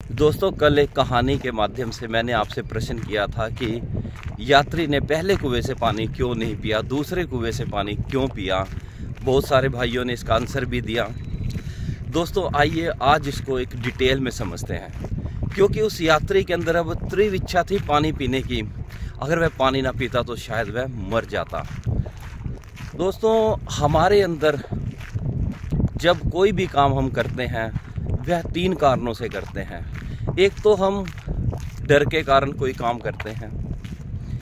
दोस्तों, कल एक कहानी के माध्यम से मैंने आपसे प्रश्न किया था कि यात्री ने पहले कुएं से पानी क्यों नहीं पिया, दूसरे कुएं से पानी क्यों पिया। बहुत सारे भाइयों ने इसका आंसर भी दिया। दोस्तों, आइए आज इसको एक डिटेल में समझते हैं, क्योंकि उस यात्री के अंदर अब तीव्र इच्छा थी पानी पीने की। अगर वह पानी ना पीता तो शायद वह मर जाता। दोस्तों, हमारे अंदर जब कोई भी काम हम करते हैं वह 3 कारणों से करते हैं। एक तो हम डर के कारण कोई काम करते हैं,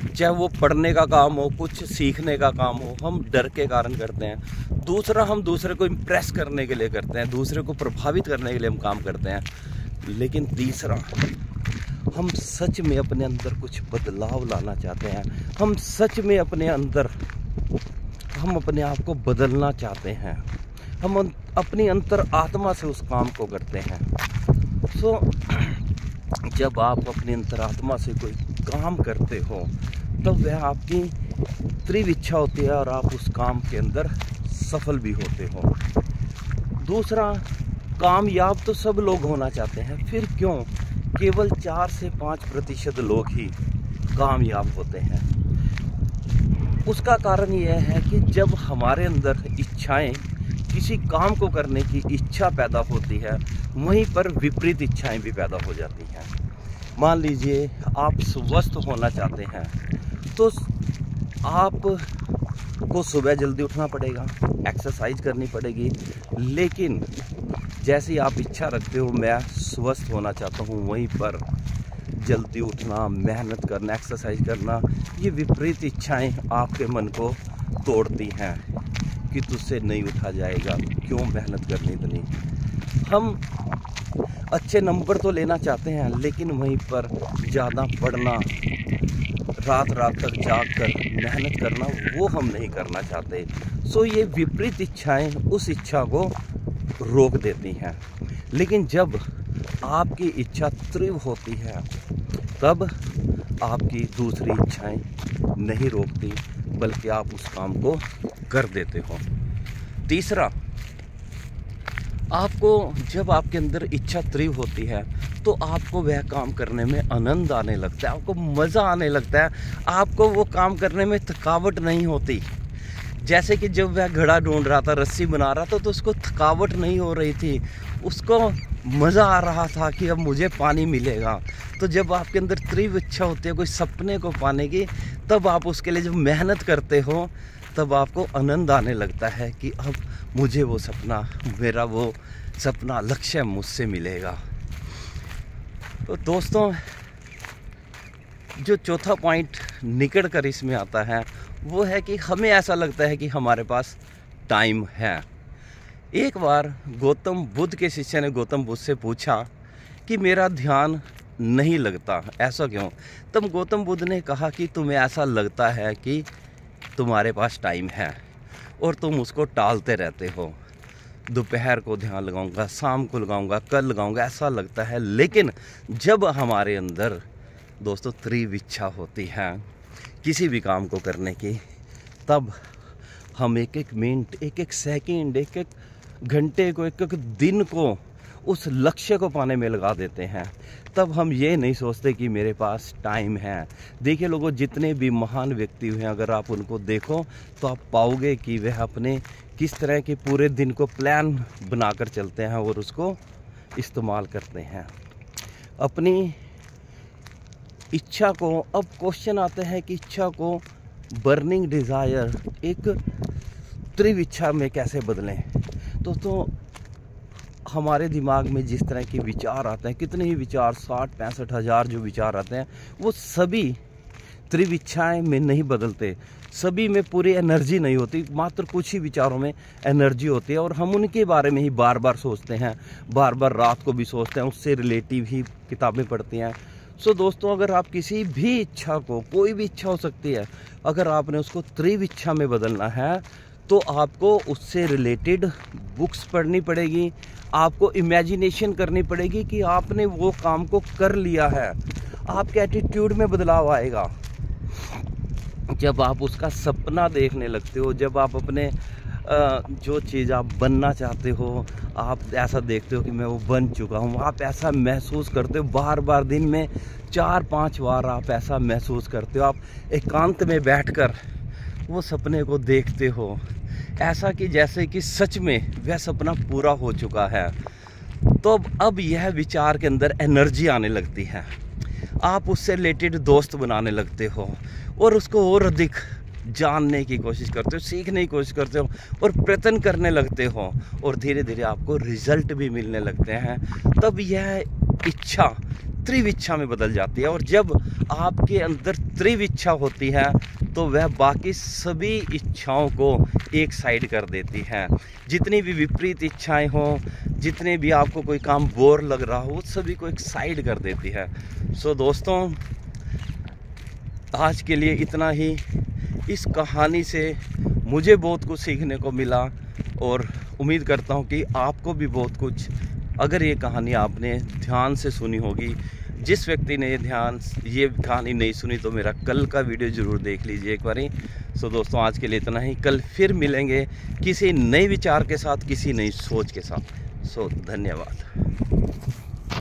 चाहे वो पढ़ने का काम हो, कुछ सीखने का काम हो, हम डर के कारण करते हैं। दूसरा, हम दूसरे को इम्प्रेस करने के लिए करते हैं, दूसरे को प्रभावित करने के लिए हम काम करते हैं। लेकिन तीसरा, हम सच में अपने अंदर कुछ बदलाव लाना चाहते हैं। हम सच में अपने अंदर हम अपने आप को बदलना चाहते हैं। हम अपनी अंतर आत्मा से उस काम को करते हैं। जब आप अपनी अंतरात्मा से कोई काम करते हो तब वह आपकी तीव्र इच्छा होती है और आप उस काम के अंदर सफल भी होते हो। दूसरा, कामयाब तो सब लोग होना चाहते हैं, फिर क्यों केवल 4 से 5% लोग ही कामयाब होते हैं। उसका कारण यह है कि जब हमारे अंदर इच्छाएं, किसी काम को करने की इच्छा पैदा होती है, वहीं पर विपरीत इच्छाएं भी पैदा हो जाती हैं। मान लीजिए आप स्वस्थ होना चाहते हैं तो आपको सुबह जल्दी उठना पड़ेगा, एक्सरसाइज करनी पड़ेगी। लेकिन जैसी आप इच्छा रखते हो मैं स्वस्थ होना चाहता हूँ, वहीं पर जल्दी उठना, मेहनत करना, एक्सरसाइज करना, ये विपरीत इच्छाएं आपके मन को तोड़ती हैं कि तुझसे नहीं उठा जाएगा, क्यों मेहनत करनी इतनी। हम अच्छे नंबर तो लेना चाहते हैं, लेकिन वहीं पर ज़्यादा पढ़ना, रात रात तक जाग कर मेहनत करना, वो हम नहीं करना चाहते। ये विपरीत इच्छाएं उस इच्छा को रोक देती हैं। लेकिन जब आपकी इच्छा तीव्र होती है तब आपकी दूसरी इच्छाएं नहीं रोकती, बल्कि आप उस काम को कर देते हो। तीसरा, आपको जब आपके अंदर इच्छा तीव्र होती है तो आपको वह काम करने में आनंद आने लगता है, आपको मज़ा आने लगता है, आपको वो काम करने में थकावट नहीं होती। जैसे कि जब वह घड़ा ढूंढ रहा था, रस्सी बना रहा था, तो उसको थकावट नहीं हो रही थी, उसको मज़ा आ रहा था कि अब मुझे पानी मिलेगा। तो जब आपके अंदर तीव्र इच्छा होती है कोई सपने को पाने की, तब आप उसके लिए जब मेहनत करते हो तब आपको आनंद आने लगता है कि अब मुझे वो सपना, मेरा वो सपना, लक्ष्य मुझसे मिलेगा। तो दोस्तों, जो चौथा पॉइंट निकल कर इसमें आता है वो है कि हमें ऐसा लगता है कि हमारे पास टाइम है। एक बार गौतम बुद्ध के शिष्य ने गौतम बुद्ध से पूछा कि मेरा ध्यान नहीं लगता, ऐसा क्यों। तब गौतम बुद्ध ने कहा कि तुम्हें ऐसा लगता है कि तुम्हारे पास टाइम है और तुम उसको टालते रहते हो। दोपहर को ध्यान लगाऊंगा, शाम को लगाऊंगा, कल लगाऊंगा, ऐसा लगता है। लेकिन जब हमारे अंदर दोस्तों तीव्र इच्छा होती है किसी भी काम को करने की, तब हम एक एक मिनट, एक एक सेकंड, एक एक घंटे को, एक एक दिन को उस लक्ष्य को पाने में लगा देते हैं। तब हम ये नहीं सोचते कि मेरे पास टाइम है। देखिए लोगों, जितने भी महान व्यक्ति हुए हैं, अगर आप उनको देखो तो आप पाओगे कि वह अपने किस तरह के पूरे दिन को प्लान बनाकर चलते हैं और उसको इस्तेमाल करते हैं अपनी इच्छा को। अब क्वेश्चन आता है कि इच्छा को, बर्निंग डिज़ायर, एक तीव्र इच्छा में कैसे बदलें। तो हमारे दिमाग में जिस तरह के विचार आते हैं, कितने ही विचार, 60-65 हज़ार जो विचार आते हैं, वो सभी तीव्र इच्छाएं में नहीं बदलते। सभी में पूरी एनर्जी नहीं होती, मात्र कुछ ही विचारों में एनर्जी होती है और हम उनके बारे में ही बार बार सोचते हैं, बार बार रात को भी सोचते हैं, उससे रिलेटिव ही किताबें पढ़ती हैं। दोस्तों, अगर आप किसी भी इच्छा को, कोई भी इच्छा हो सकती है, अगर आपने उसको तीव्र इच्छा में बदलना है तो आपको उससे रिलेटेड बुक्स पढ़नी पड़ेगी, आपको इमेजिनेशन करनी पड़ेगी कि आपने वो काम को कर लिया है। आपके एटीट्यूड में बदलाव आएगा जब आप उसका सपना देखने लगते हो, जब आप अपने जो चीज़ आप बनना चाहते हो, आप ऐसा देखते हो कि मैं वो बन चुका हूँ, आप ऐसा महसूस करते हो। बार बार दिन में 4-5 बार आप ऐसा महसूस करते हो। आप एकांत में बैठकर वो सपने को देखते हो, ऐसा कि जैसे कि सच में वह सपना पूरा हो चुका है। तो अब यह विचार के अंदर एनर्जी आने लगती है, आप उससे रिलेटेड दोस्त बनाने लगते हो और उसको और अधिक जानने की कोशिश करते हो, सीखने की कोशिश करते हो और प्रयत्न करने लगते हो, और धीरे धीरे आपको रिजल्ट भी मिलने लगते हैं। तब यह इच्छा त्रिव इच्छा में बदल जाती है, और जब आपके अंदर त्रिव इच्छा होती है तो वह बाकी सभी इच्छाओं को एक साइड कर देती है। जितनी भी विपरीत इच्छाएं हों, जितने भी आपको कोई काम बोर लग रहा हो, उस सभी को एक साइड कर देती है। सो दोस्तों, आज के लिए इतना ही। इस कहानी से मुझे बहुत कुछ सीखने को मिला, और उम्मीद करता हूँ कि आपको भी बहुत कुछ, अगर ये कहानी आपने ध्यान से सुनी होगी। जिस व्यक्ति ने ये कहानी नहीं सुनी तो मेरा कल का वीडियो ज़रूर देख लीजिए एक बारी। सो दोस्तों, आज के लिए इतना ही। कल फिर मिलेंगे किसी नए विचार के साथ, किसी नई सोच के साथ। सो धन्यवाद।